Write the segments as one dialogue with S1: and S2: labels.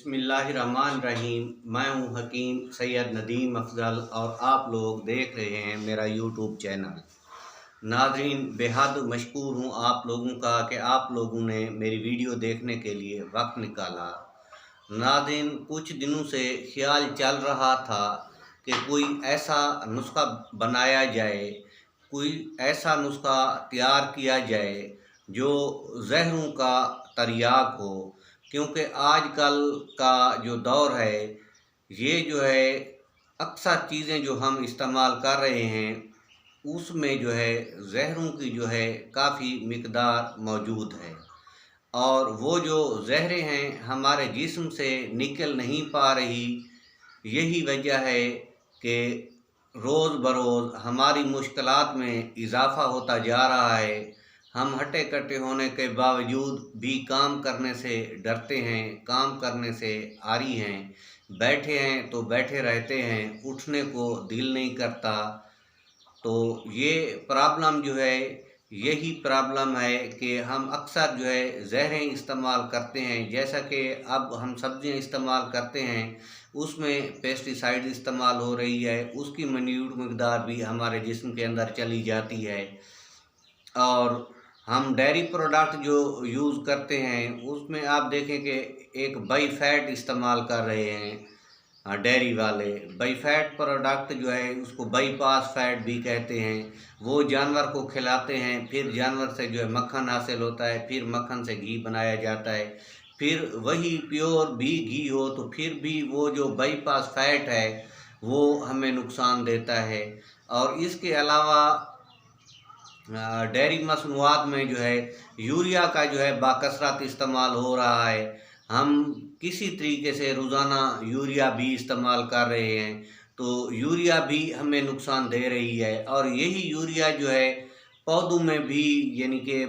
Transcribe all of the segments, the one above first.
S1: बिस्मिल्लाहिर्रहमानिर्रहीम। मैं हूं हकीम सैयद नदीम अफजल और आप लोग देख रहे हैं मेरा यूट्यूब चैनल। नाज़रीन, बेहद मशकूर हूं आप लोगों का कि आप लोगों ने मेरी वीडियो देखने के लिए वक्त निकाला। नाज़रीन, कुछ दिनों से ख्याल चल रहा था कि कोई ऐसा नुस्खा बनाया जाए, कोई ऐसा नुस्खा तैयार किया जाए जो जहरों का तरियाक हो, क्योंकि आजकल का जो दौर है ये जो है अक्सर चीज़ें जो हम इस्तेमाल कर रहे हैं उसमें जो है जहरों की जो है काफ़ी मिकदार मौजूद है, और वो जो जहरें हैं हमारे जिस्म से निकल नहीं पा रही। यही वजह है कि रोज़ बरोज़ हमारी मुश्किलात में इजाफ़ा होता जा रहा है। हम हटे कटे होने के बावजूद भी काम करने से डरते हैं, काम करने से आरी हैं, बैठे हैं तो बैठे रहते हैं, उठने को दिल नहीं करता। तो ये प्रॉब्लम जो है यही प्रॉब्लम है कि हम अक्सर जो है ज़हरें इस्तेमाल करते हैं। जैसा कि अब हम सब्ज़ियाँ इस्तेमाल करते हैं उसमें पेस्टिसाइड इस्तेमाल हो रही है, उसकी मिन्यूट मकदार भी हमारे जिस्म के अंदर चली जाती है। और हम डेयरी प्रोडक्ट जो यूज़ करते हैं उसमें आप देखें कि एक बाई फैट इस्तेमाल कर रहे हैं डेयरी वाले। बाई फैट प्रोडक्ट जो है उसको बाईपास फैट भी कहते हैं। वो जानवर को खिलाते हैं, फिर जानवर से जो है मक्खन हासिल होता है, फिर मक्खन से घी बनाया जाता है, फिर वही प्योर भी घी हो तो फिर भी वो जो बाईपास फैट है वो हमें नुकसान देता है। और इसके अलावा डेयरी मसनूआत में जो है यूरिया का जो है बाकसरत इस्तेमाल हो रहा है। हम किसी तरीके से रोज़ाना यूरिया भी इस्तेमाल कर रहे हैं, तो यूरिया भी हमें नुकसान दे रही है। और यही यूरिया जो है पौधों में भी, यानी कि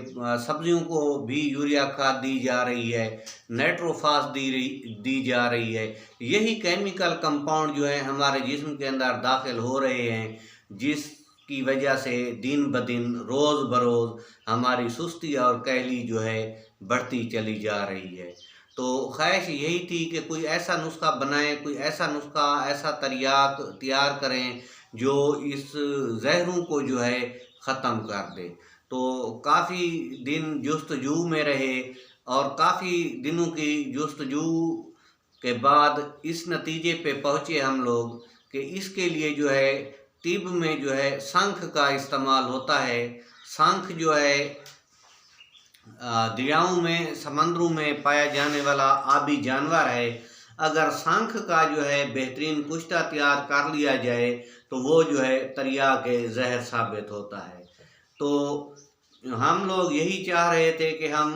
S1: सब्जियों को भी यूरिया खाद दी जा रही है, नाइट्रोफास दी जा रही है। यही केमिकल कंपाउंड जो है हमारे जिस्म के अंदर दाखिल हो रहे हैं, जिसकी वजह से दिन ब दिन रोज़ बरोज़ हमारी सुस्ती और कहली जो है बढ़ती चली जा रही है। तो ख्वाहिश यही थी कि कोई ऐसा नुस्खा बनाएं, कोई ऐसा नुस्खा, ऐसा तरियाक तैयार करें जो इस जहरों को जो है ख़त्म कर दे। तो काफ़ी दिन जुस्तजू में रहे और काफ़ी दिनों की जुस्तजू के बाद इस नतीजे पे पहुँचे हम लोग कि इसके लिए जो है तिब में जो है शंख का इस्तेमाल होता है। शंख जो है दरियाओं में, समंदरों में पाया जाने वाला आबी जानवर है। अगर शंख का जो है बेहतरीन कुश्ता तैयार कर लिया जाए तो वो जो है तरिया के जहर साबित होता है। तो हम लोग यही चाह रहे थे कि हम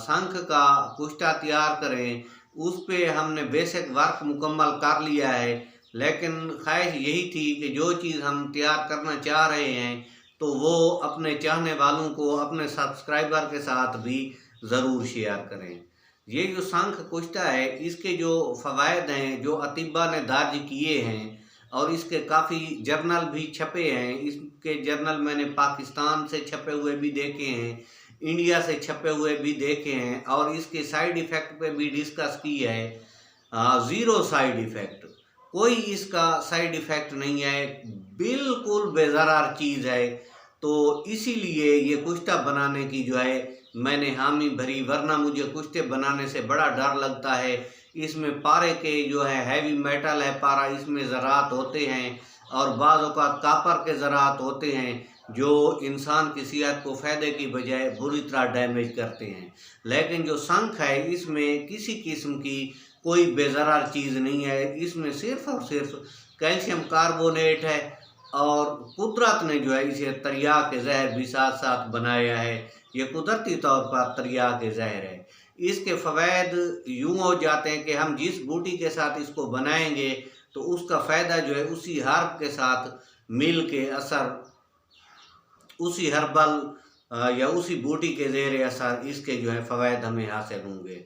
S1: शंख का कुश्ता तैयार करें। उस पे हमने बेसिक वर्क मुकम्मल कर लिया है, लेकिन ख्वाहिश यही थी कि जो चीज़ हम तैयार करना चाह रहे हैं तो वो अपने चाहने वालों को, अपने सब्सक्राइबर के साथ भी ज़रूर शेयर करें। ये जो शंख कुश्ता है इसके जो फ़वाइद हैं, जो अतिबा ने दर्ज किए हैं और इसके काफ़ी जर्नल भी छपे हैं। इसके जर्नल मैंने पाकिस्तान से छपे हुए भी देखे हैं, इंडिया से छपे हुए भी देखे हैं, और इसके साइड इफ़ेक्ट पे भी डिस्कस की है। ज़ीरो साइड इफ़ेक्ट, कोई इसका साइड इफ़ेक्ट नहीं है, बिल्कुल बेज़रार चीज़ है। तो इसीलिए ये कुश्ता बनाने की जो है मैंने हामी भरी, वरना मुझे कुश्ते बनाने से बड़ा डर लगता है। इसमें पारे के जो है हैवी मेटल है पारा, इसमें ज़रात होते हैं और बाज़ औक़ात कापर के ज़रात होते हैं जो इंसान की सेहत को फ़ायदे की बजाय बुरी तरह डैमेज करते हैं। लेकिन जो शंख है इसमें किसी किस्म की कोई बेज़रार चीज़ नहीं है, इसमें सिर्फ़ और सिर्फ कैल्शियम कार्बोनेट है और कुदरत ने जो है इसे तरिया के जहर भी साथ साथ बनाया है। ये कुदरती तौर पर तरिया के जहर है। इसके फ़वाइद यूँ हो जाते हैं कि हम जिस बूटी के साथ इसको बनाएंगे तो उसका फ़ायदा जो है उसी हर्ब के साथ मिल के असर, उसी हर्बल या उसी बूटी के ज़ेर असर इसके जो है फ़वाइद हमें हासिल होंगे।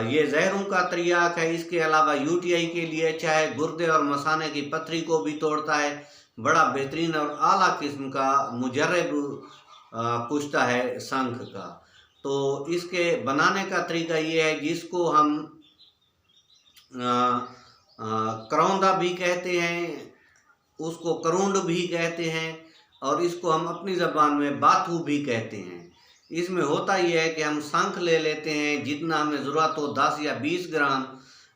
S1: ये जहरों का तरियाक है। इसके अलावा यूटीआई के लिए अच्छा है, गुर्दे और मसाने की पथरी को भी तोड़ता है। बड़ा बेहतरीन और आला किस्म का मुजर्रब कुश्ता है शंख का। तो इसके बनाने का तरीका ये है, जिसको हम करौंदा भी कहते हैं, उसको करुंड भी कहते हैं, और इसको हम अपनी ज़बान में बाथू भी कहते हैं। इसमें होता ये है कि हम शंख ले लेते हैं, जितना हमें ज़रूरत हो 10 या 20 ग्राम,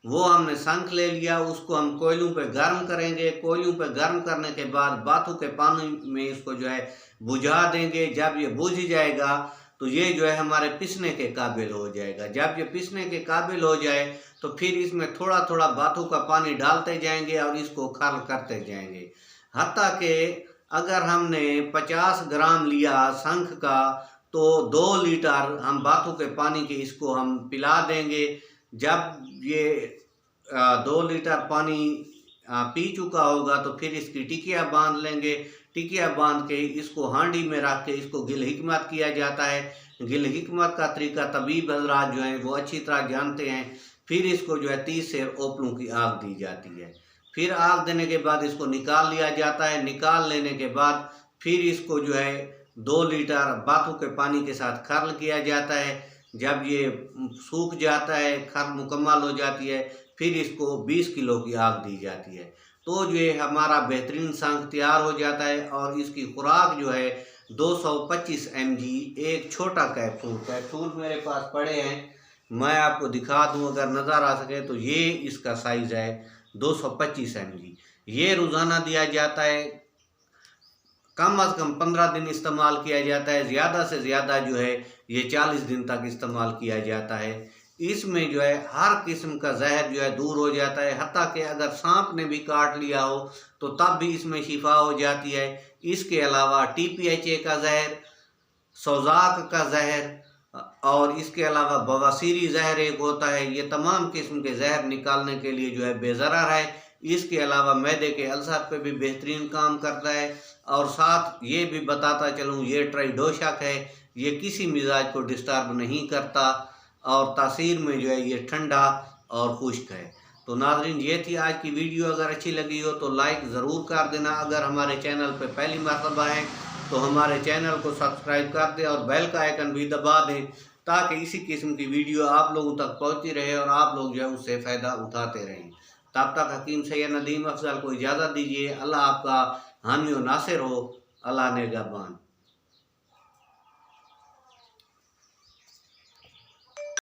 S1: वो हमने शंख ले लिया, उसको हम कोयलों पे गर्म करेंगे। कोयलों पे गर्म करने के बाद बाथू के पानी में इसको जो है बुझा देंगे। जब ये बुझ जाएगा तो ये जो है हमारे पिसने के काबिल हो जाएगा। जब ये पिसने के काबिल हो जाए तो फिर इसमें थोड़ा थोड़ा बाथू का पानी डालते जाएंगे और इसको खर्ल करते जाएंगे, हत्ता कि अगर हमने 50 ग्राम लिया शंख का तो 2 लीटर हम बाथू के पानी के इसको हम पिला देंगे। जब ये 2 लीटर पानी पी चुका होगा तो फिर इसकी टिकिया बांध लेंगे। टिकिया बांध के इसको हांडी में रख के इसको गिल हिकमत किया जाता है। गिल हिकमत का तरीका तबीब हजरात जो हैं वो अच्छी तरह जानते हैं। फिर इसको जो है 30 से ओपलों की आग दी जाती है। फिर आग देने के बाद इसको निकाल लिया जाता है। निकाल लेने के बाद फिर इसको जो है 2 लीटर बाथू के पानी के साथ खर्ल किया जाता है। जब ये सूख जाता है, खर्ल मुकम्मल हो जाती है, फिर इसको 20 किलो की आग दी जाती है। तो जो है हमारा बेहतरीन शंख तैयार हो जाता है। और इसकी खुराक जो है 225 mg, एक छोटा कैप्सूल मेरे पास पड़े हैं, मैं आपको दिखा दूं अगर नज़र आ सके तो ये इसका साइज़ है 225 mg। ये रोज़ाना दिया जाता है, कम अज़ कम 15 दिन इस्तेमाल किया जाता है, ज़्यादा से ज़्यादा जो है ये 40 दिन तक इस्तेमाल किया जाता है। इसमें जो है हर किस्म का जहर जो है दूर हो जाता है, हत्ता कि अगर सांप ने भी काट लिया हो तो तब भी इसमें शिफा हो जाती है। इसके अलावा TPHA का जहर, सौजाक का जहर और इसके अलावा बवासीरी जहर एक होता है, ये तमाम किस्म के जहर निकालने के लिए जो है बेज़रर है। इसके अलावा मैदे के अल्सर पे भी बेहतरीन काम करता है। और साथ ये भी बताता चलूँ, ये ट्राइडोशक है, ये किसी मिजाज को डिस्टर्ब नहीं करता और तासीर में जो है ये ठंडा और खुश्क है। तो नाज़रीन, ये थी आज की वीडियो। अगर अच्छी लगी हो तो लाइक ज़रूर कर देना। अगर हमारे चैनल पे पहली मरतबा है तो हमारे चैनल को सब्सक्राइब कर दें और बेल का आइकन भी दबा दें, ताकि इसी किस्म की वीडियो आप लोगों तक पहुँचती रहे और आप लोग जो है उससे फ़ायदा उठाते रहें। तब तक हकीम सैयद नदीम अफजल को इजाज़त दीजिए। अल्लाह आपका हामी और नासिर हो। अल्लाह निगहबान।